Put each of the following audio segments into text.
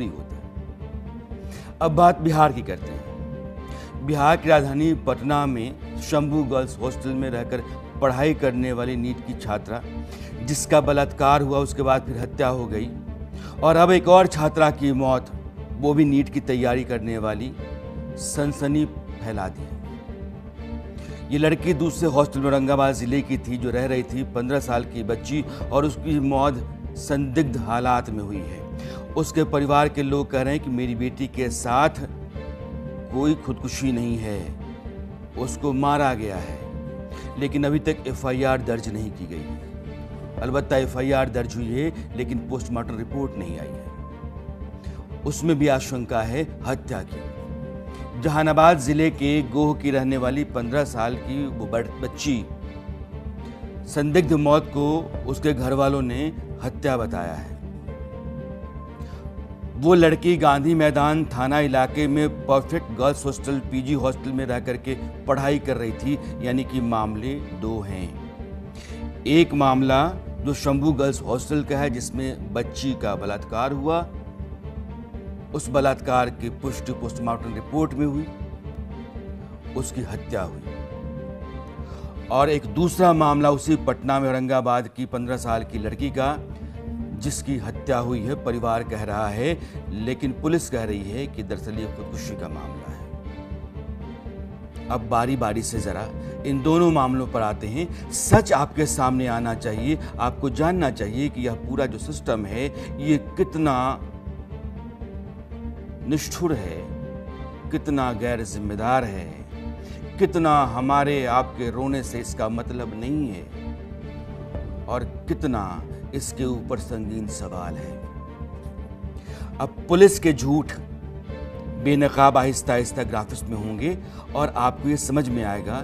थोड़ी होता है। अब बात बिहार की करते हैं। बिहार की राजधानी पटना में शंभू गर्ल्स हॉस्टल में रहकर पढ़ाई करने वाली नीट की छात्रा, जिसका बलात्कार हुआ, उसके बाद फिर हत्या हो गई, और अब एक और छात्रा की मौत, वो भी नीट की तैयारी करने वाली, सनसनी फैला दी। ये लड़की दूसरे हॉस्टल में औरंगाबाद जिले की थी, जो रह रही थी 15 साल की बच्ची, और उसकी मौत संदिग्ध हालात में हुई है। उसके परिवार के लोग कह रहे हैं कि मेरी बेटी के साथ कोई खुदकुशी नहीं है, उसको मारा गया है, लेकिन अभी तक एफआईआर दर्ज नहीं की गई है। अलबत्ता एफआईआर दर्ज हुई है, लेकिन पोस्टमार्टम रिपोर्ट नहीं आई है। उसमें भी आशंका है हत्या की। जहानाबाद जिले के गोह की रहने वाली 15 साल की वो बच्ची, संदिग्ध मौत को उसके घर वालों ने हत्या बताया है। वो लड़की गांधी मैदान थाना इलाके में perfect girls hostel PG hostel में रह करके पढ़ाई कर रही थी, यानी कि मामले दो हैं। एक मामला जो शंभू गर्ल्स हॉस्टल का है, जिसमें बच्ची का बलात्कार हुआ, उस बलात्कार की पुष्टि पोस्टमार्टम रिपोर्ट में हुई, उसकी हत्या हुई। और एक दूसरा मामला उसी पटना में औरंगाबाद की 15 साल की लड़की का, जिसकी हत्या हुई है, परिवार कह रहा है, लेकिन पुलिस कह रही है कि दरअसल ये खुदकुशी का मामला है। अब बारी बारी से जरा इन दोनों मामलों पर आते हैं। सच आपके सामने आना चाहिए, आपको जानना चाहिए कि यह पूरा जो सिस्टम है, ये कितना निष्ठुर है, कितना गैर जिम्मेदार है, कितना हमारे आपके रोने से इसका मतलब नहीं है, और कितना इसके ऊपर संगीन सवाल है। अब पुलिस के झूठ बेनकाब आहिस्ता आहिस्ता ग्राफिक्स में होंगे और आपको ये समझ में आएगा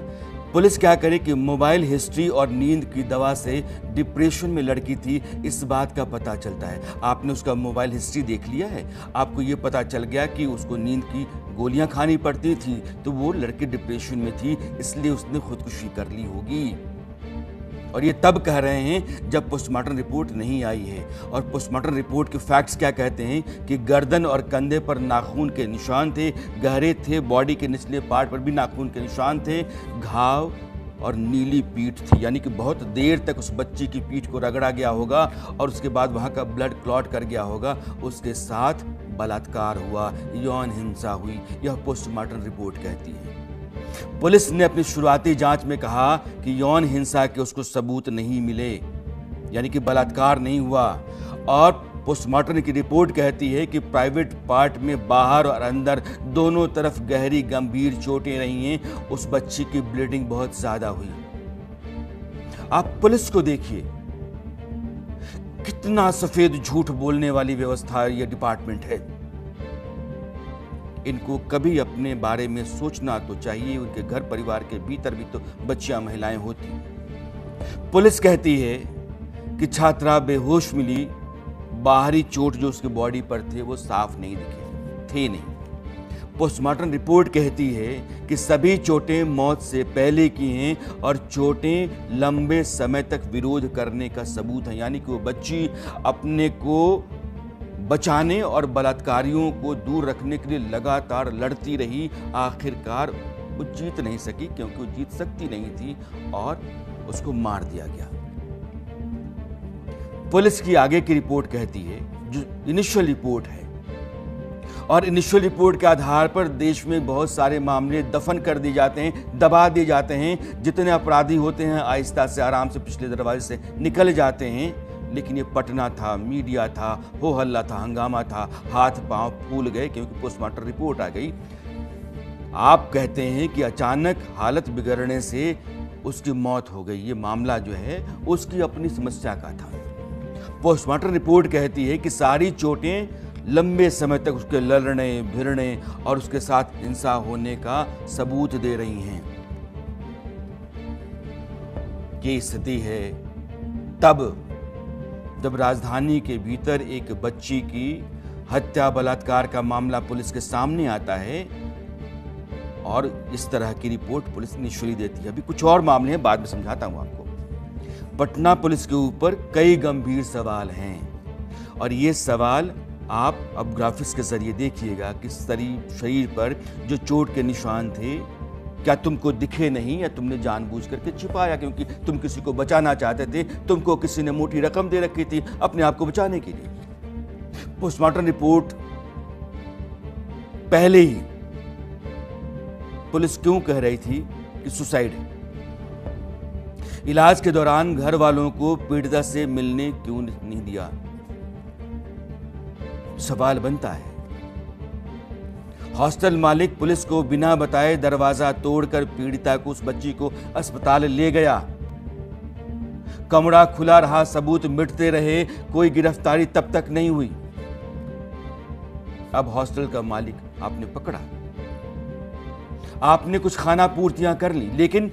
पुलिस क्या करे कि मोबाइल हिस्ट्री और नींद की दवा से डिप्रेशन में लड़की थी, इस बात का पता चलता है। आपने उसका मोबाइल हिस्ट्री देख लिया है, आपको ये पता चल गया कि उसको नींद की गोलियां खानी पड़ती थी, तो वो लड़की डिप्रेशन में थी, इसलिए उसने खुदकुशी कर ली होगी। और ये तब कह रहे हैं जब पोस्टमार्टम रिपोर्ट नहीं आई है। और पोस्टमार्टम रिपोर्ट के फैक्ट्स क्या कहते हैं कि गर्दन और कंधे पर नाखून के निशान थे, गहरे थे, बॉडी के निचले पार्ट पर भी नाखून के निशान थे, घाव और नीली पीठ थी, यानी कि बहुत देर तक उस बच्ची की पीठ को रगड़ा गया होगा और उसके बाद वहाँ का ब्लड क्लॉट कर गया होगा। उसके साथ बलात्कार हुआ, यौन हिंसा हुई, यह पोस्टमार्टम रिपोर्ट कहती है। पुलिस ने अपनी शुरुआती जांच में कहा कि यौन हिंसा के उसको सबूत नहीं मिले, यानी कि बलात्कार नहीं हुआ। और पोस्टमार्टम की रिपोर्ट कहती है कि प्राइवेट पार्ट में बाहर और अंदर दोनों तरफ गहरी गंभीर चोटें रही हैं, उस बच्ची की ब्लीडिंग बहुत ज्यादा हुई। आप पुलिस को देखिए, कितना सफेद झूठ बोलने वाली व्यवस्था ये डिपार्टमेंट है। इनको कभी अपने बारे में सोचना तो चाहिए, उनके घर परिवार के भीतर भी तो बच्चियां महिलाएं होती। पुलिस कहती है कि छात्रा बेहोश मिली, बाहरी चोट जो उसकी बॉडी पर थे वो साफ नहीं दिखे थे नहीं। पोस्टमार्टम रिपोर्ट कहती है कि सभी चोटें मौत से पहले की हैं और चोटें लंबे समय तक विरोध करने का सबूत है, यानी कि वो बच्ची अपने को बचाने और बलात्कारियों को दूर रखने के लिए लगातार लड़ती रही। आखिरकार वो जीत नहीं सकी, क्योंकि वो जीत सकती नहीं थी और उसको मार दिया गया। पुलिस की आगे की रिपोर्ट कहती है, जो इनिशियल रिपोर्ट है, और इनिशियल रिपोर्ट के आधार पर देश में बहुत सारे मामले दफन कर दिए जाते हैं, दबा दिए जाते हैं। जितने अपराधी होते हैं आहिस्ता से आराम से पिछले दरवाजे से निकल जाते हैं। लेकिन ये पटना था, मीडिया था, हो हल्ला था, हंगामा था, हाथ पांव फूल गए क्योंकि पोस्टमार्टम रिपोर्ट आ गई। आप कहते हैं कि अचानक हालत बिगड़ने से उसकी मौत हो गई। ये मामला जो है उसकी अपनी समस्या का था। पोस्टमार्टम रिपोर्ट कहती है कि सारी चोटें लंबे समय तक उसके लड़ने भिड़ने और उसके साथ हिंसा होने का सबूत दे रही हैं। ये स्थिति है तब जब राजधानी के भीतर एक बच्ची की हत्या बलात्कार का मामला पुलिस के सामने आता है और इस तरह की रिपोर्ट पुलिस इनिशियली देती है। अभी कुछ और मामले हैं, बाद में समझाता हूं आपको। पटना पुलिस के ऊपर कई गंभीर सवाल हैं और ये सवाल आप अब ग्राफिक्स के जरिए देखिएगा कि शरीर पर जो चोट के निशान थे, क्या तुमको दिखे नहीं या तुमने जानबूझ करके छिपाया क्योंकि तुम किसी को बचाना चाहते थे? तुमको किसी ने मोटी रकम दे रखी थी अपने आप को बचाने के लिए। पोस्टमार्टम रिपोर्ट पहले ही पुलिस क्यों कह रही थी कि सुसाइड है? इलाज के दौरान घर वालों को पीड़िता से मिलने क्यों नहीं दिया? सवाल बनता है। हॉस्टल मालिक पुलिस को बिना बताए दरवाजा तोड़कर पीड़िता को, उस बच्ची को अस्पताल ले गया। कमरा खुला रहा, सबूत मिटते रहे, कोई गिरफ्तारी तब तक नहीं हुई। अब हॉस्टल का मालिक आपने पकड़ा, आपने कुछ खाना पूर्तियां कर ली, लेकिन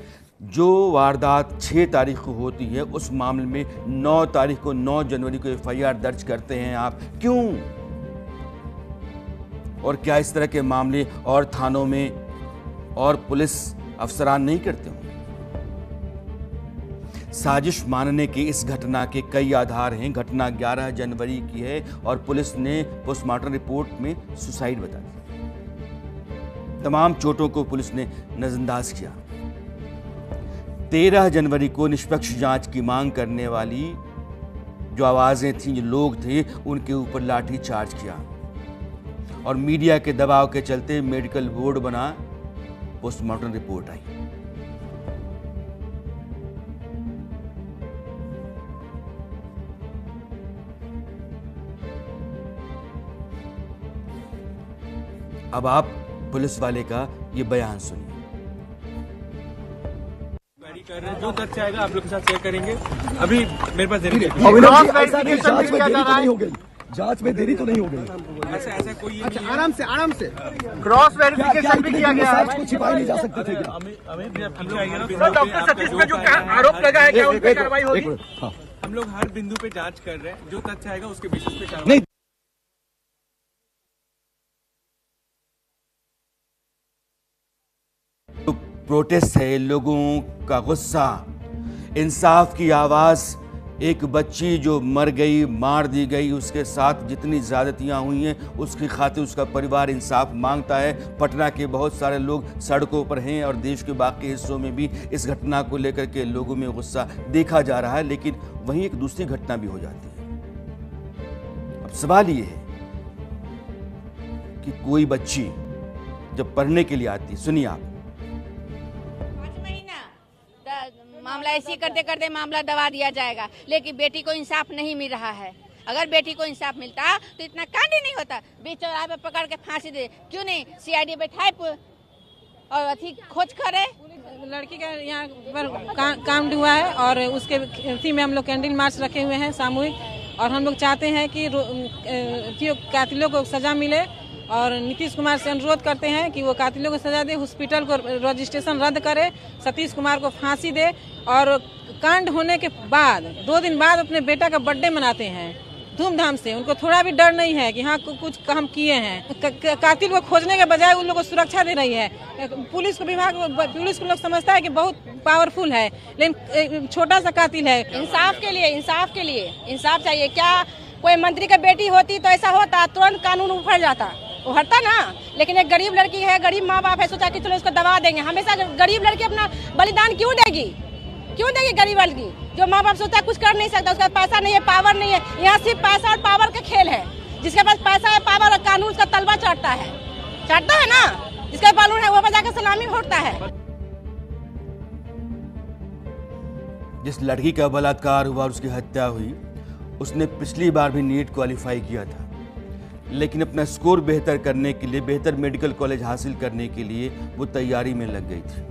जो वारदात 6 तारीख को होती है उस मामले में 9 तारीख को 9 जनवरी को FIR दर्ज करते हैं आप। क्यों? और क्या इस तरह के मामले और थानों में और पुलिस अफसरान नहीं करते होंगे? साजिश मानने की इस घटना के कई आधार हैं। घटना 11 जनवरी की है और पुलिस ने पोस्टमार्टम रिपोर्ट में सुसाइड बता दी। तमाम चोटों को पुलिस ने नजरअंदाज किया। 13 जनवरी को निष्पक्ष जांच की मांग करने वाली जो आवाजें थीं, जो लोग थे, उनके ऊपर लाठी चार्ज किया और मीडिया के दबाव के चलते मेडिकल बोर्ड बना, पोस्टमार्टम रिपोर्ट आई। अब आप पुलिस वाले का ये बयान सुनिए। कर रहे हैं, जो तथ्य आएगा आप लोग के साथ शेयर करेंगे। अभी मेरे पास देरी जांच में देरी तो नहीं हो गई। ऐसा कोई आराम से क्रॉस वेरिफिकेशन भी किया गया है। कुछ छिपाए नहीं जा सकते थे क्या? डॉक्टर सतीश पे जो आरोप लगाया गया उन पे कार्रवाई होगी। हम लोग हर बिंदु पे जांच कर रहे हैं, जो तथ्य आएगा उसके बेसिस पे कार्रवाई। प्रोटेस्ट है, लोगों का गुस्सा, इंसाफ की आवाज। एक बच्ची जो मर गई, मार दी गई, उसके साथ जितनी ज्यादतियां हुई हैं उसकी खातिर उसका परिवार इंसाफ मांगता है। पटना के बहुत सारे लोग सड़कों पर हैं और देश के बाकी हिस्सों में भी इस घटना को लेकर के लोगों में गुस्सा देखा जा रहा है, लेकिन वहीं एक दूसरी घटना भी हो जाती है। अब सवाल ये है कि कोई बच्ची जब पढ़ने के लिए आती, सुनिए आप, मामला ऐसे करते करते मामला दबा दिया जाएगा, लेकिन बेटी को इंसाफ नहीं मिल रहा है। अगर बेटी को इंसाफ मिलता तो इतना कांड ही नहीं होता। बीच चौराहे पे पकड़ के फांसी दे, क्यों नहीं CID बैठाए और अथी खोज करे। लड़की का यहाँ पर कांड हुआ है और उसके इसी में हम लोग कैंडल मार्च रखे हुए हैं सामूहिक, और हम लोग चाहते हैं कि कातिलों को सजा मिले और नीतीश कुमार से अनुरोध करते हैं कि वो कातिलों को सजा दे, हॉस्पिटल को रजिस्ट्रेशन रद्द करे, सतीश कुमार को फांसी दे। और कांड होने के बाद 2 दिन बाद अपने बेटा का बर्थडे मनाते हैं धूमधाम से। उनको थोड़ा भी डर नहीं है कि हाँ कुछ हम किए हैं। कातिल को खोजने के बजाय उन लोगों को सुरक्षा दे रही है। पुलिस को लोग समझता है कि बहुत पावरफुल है, लेकिन छोटा सा कातिल है। इंसाफ के लिए इंसाफ चाहिए। क्या कोई मंत्री की बेटी होती तो ऐसा होता, तुरंत कानून उफड़ जाता, उभरता ना। लेकिन एक गरीब लड़की है, गरीब माँ बाप है, सोचा कि चलो उसको दबा देंगे। हमेशा गरीब लड़की अपना बलिदान क्यों देगी गरीब लड़की? जो माँ बाप सोचता है कुछ कर नहीं सकता, उसका पैसा नहीं है, पावर नहीं है। यहाँ सिर्फ पैसा और पावर का खेल है। जिसके पास पैसा है, पावर और कानून, उसका तलवा चढ़ता है ना। जिसका कानून है वो बजा के सलामी भोगता है। जिस लड़की का बलात्कार हुआ और उसकी हत्या हुई, उसने पिछली बार भी नीट क्वालिफाई किया था, लेकिन अपना स्कोर बेहतर करने के लिए, बेहतर मेडिकल कॉलेज हासिल करने के लिए वो तैयारी में लग गई थी।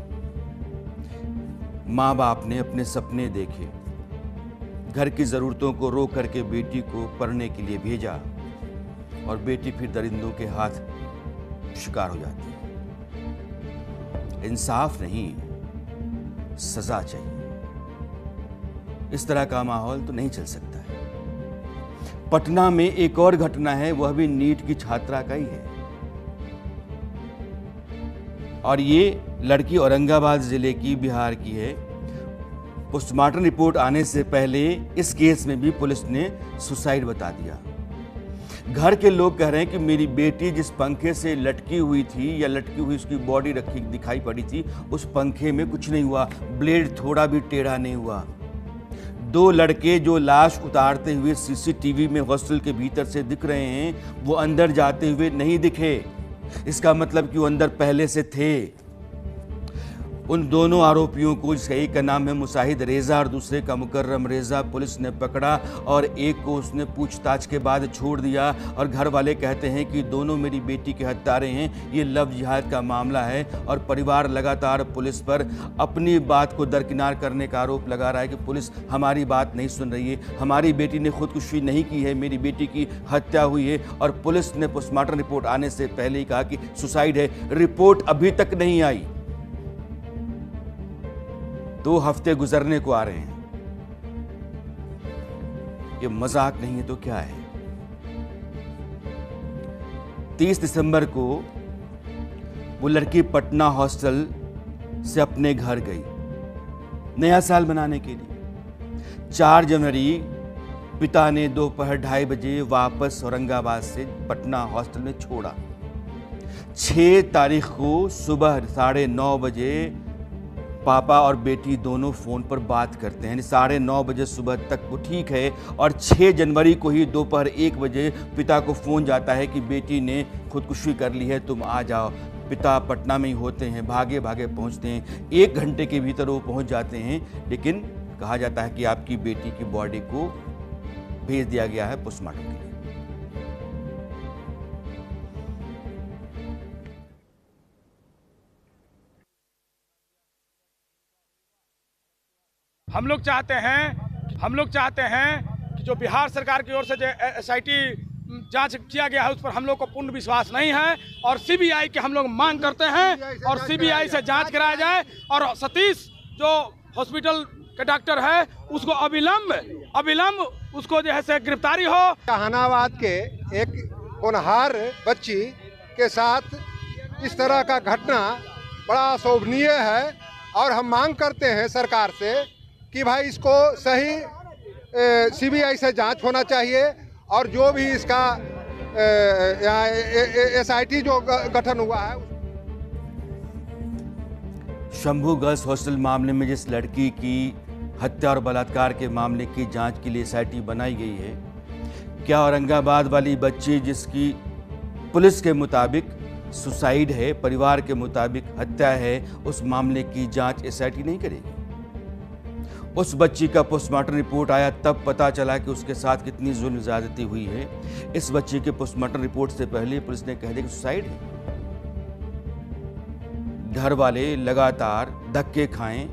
माँ बाप ने अपने सपने देखे, घर की ज़रूरतों को रोक करके बेटी को पढ़ने के लिए भेजा और बेटी फिर दरिंदों के हाथ शिकार हो जाती है। इंसाफ नहीं, सजा चाहिए। इस तरह का माहौल तो नहीं चल सकता है। पटना में एक और घटना है, वह भी नीट की छात्रा का ही है और ये लड़की औरंगाबाद जिले की, बिहार की है। पोस्टमार्टम रिपोर्ट आने से पहले इस केस में भी पुलिस ने सुसाइड बता दिया। घर के लोग कह रहे हैं कि मेरी बेटी जिस पंखे से लटकी हुई थी या लटकी हुई उसकी बॉडी रखी दिखाई पड़ी थी, उस पंखे में कुछ नहीं हुआ, ब्लेड थोड़ा भी टेढ़ा नहीं हुआ। 2 लड़के जो लाश उतारते हुए सीसीटीवी में हॉस्टल के भीतर से दिख रहे हैं, वो अंदर जाते हुए नहीं दिखे। इसका मतलब कि वो अंदर पहले से थे। उन दोनों आरोपियों को, जिसका एक का नाम है मुसाहिद रेजा और दूसरे का मुकर्रम रेजा, पुलिस ने पकड़ा और एक को उसने पूछताछ के बाद छोड़ दिया। और घर वाले कहते हैं कि दोनों मेरी बेटी के हत्यारे हैं, ये लव जिहाद का मामला है। और परिवार लगातार पुलिस पर अपनी बात को दरकिनार करने का आरोप लगा रहा है कि पुलिस हमारी बात नहीं सुन रही है, हमारी बेटी ने खुदकुशी नहीं की है, मेरी बेटी की हत्या हुई है। और पुलिस ने पोस्टमार्टम रिपोर्ट आने से पहले ही कहा कि सुसाइड है। रिपोर्ट अभी तक नहीं आई। 2 हफ्ते गुजरने को आ रहे हैं। ये मजाक नहीं है तो क्या है। 30 दिसंबर को वो लड़की पटना हॉस्टल से अपने घर गई नया साल मनाने के लिए। 4 जनवरी पिता ने दोपहर 2:30 बजे वापस औरंगाबाद से पटना हॉस्टल में छोड़ा। 6 तारीख को सुबह 9:30 बजे पापा और बेटी दोनों फ़ोन पर बात करते हैं। 9:30 बजे सुबह तक वो ठीक है और 6 जनवरी को ही दोपहर 1 बजे पिता को फ़ोन जाता है कि बेटी ने खुदकुशी कर ली है, तुम आ जाओ। पिता पटना में ही होते हैं, भागे भागे पहुंचते हैं। 1 घंटे के भीतर वो पहुंच जाते हैं, लेकिन कहा जाता है कि आपकी बेटी की बॉडी को भेज दिया गया है पोस्टमार्टम के लिए। हम लोग चाहते हैं कि जो बिहार सरकार की ओर से जो SIT जांच किया गया है उस पर हम लोग को पूर्ण विश्वास नहीं है और CBI की हम लोग मांग करते हैं और CBI से जांच कराया जाए और सतीश जो हॉस्पिटल के डॉक्टर है उसको अविलंब उसको जो है से गिरफ्तारी हो। जहानाबाद के एक होनहार बच्ची के साथ इस तरह का घटना बड़ा अशोभनीय है और हम मांग करते हैं सरकार से कि भाई इसको सही CBI से जांच होना चाहिए और जो भी इसका SIT जो गठन हुआ है। शंभू गर्ल्स हॉस्टल मामले में जिस लड़की की हत्या और बलात्कार के मामले की जांच के लिए SIT बनाई गई है, क्या औरंगाबाद वाली बच्ची जिसकी पुलिस के मुताबिक सुसाइड है, परिवार के मुताबिक हत्या है, उस मामले की जांच SIT नहीं करेगी? उस बच्ची का पोस्टमार्टम रिपोर्ट आया तब पता चला कि उसके साथ कितनी जुल्म ज़्यादती हुई है। इस बच्ची के पोस्टमार्टम रिपोर्ट से पहले पुलिस ने कह दिया कि सुसाइड है। घर वाले लगातार धक्के खाएं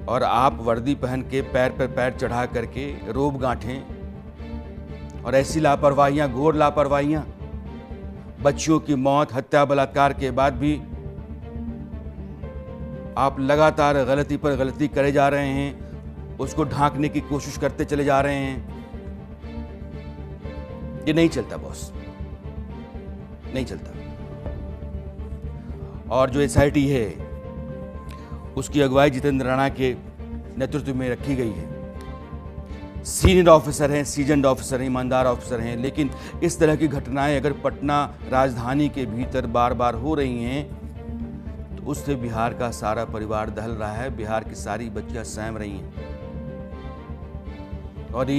और आप वर्दी पहन के पैर पर पैर चढ़ा करके रोब गांठें और ऐसी लापरवाहियां, घोर लापरवाहियां, बच्चियों की मौत, हत्या, बलात्कार के बाद भी आप लगातार गलती पर गलती करे जा रहे हैं, उसको ढांकने की कोशिश करते चले जा रहे हैं। ये नहीं चलता बॉस, नहीं चलता। और जो SIT है उसकी अगुवाई जितेंद्र राणा के नेतृत्व में रखी गई है। सीनियर ऑफिसर हैं, सीजन्ड ऑफिसर हैं, ईमानदार ऑफिसर हैं, लेकिन इस तरह की घटनाएं अगर पटना राजधानी के भीतर बार बार हो रही हैं तो उससे बिहार का सारा परिवार दहल रहा है, बिहार की सारी बच्चियां सहम रही हैं। और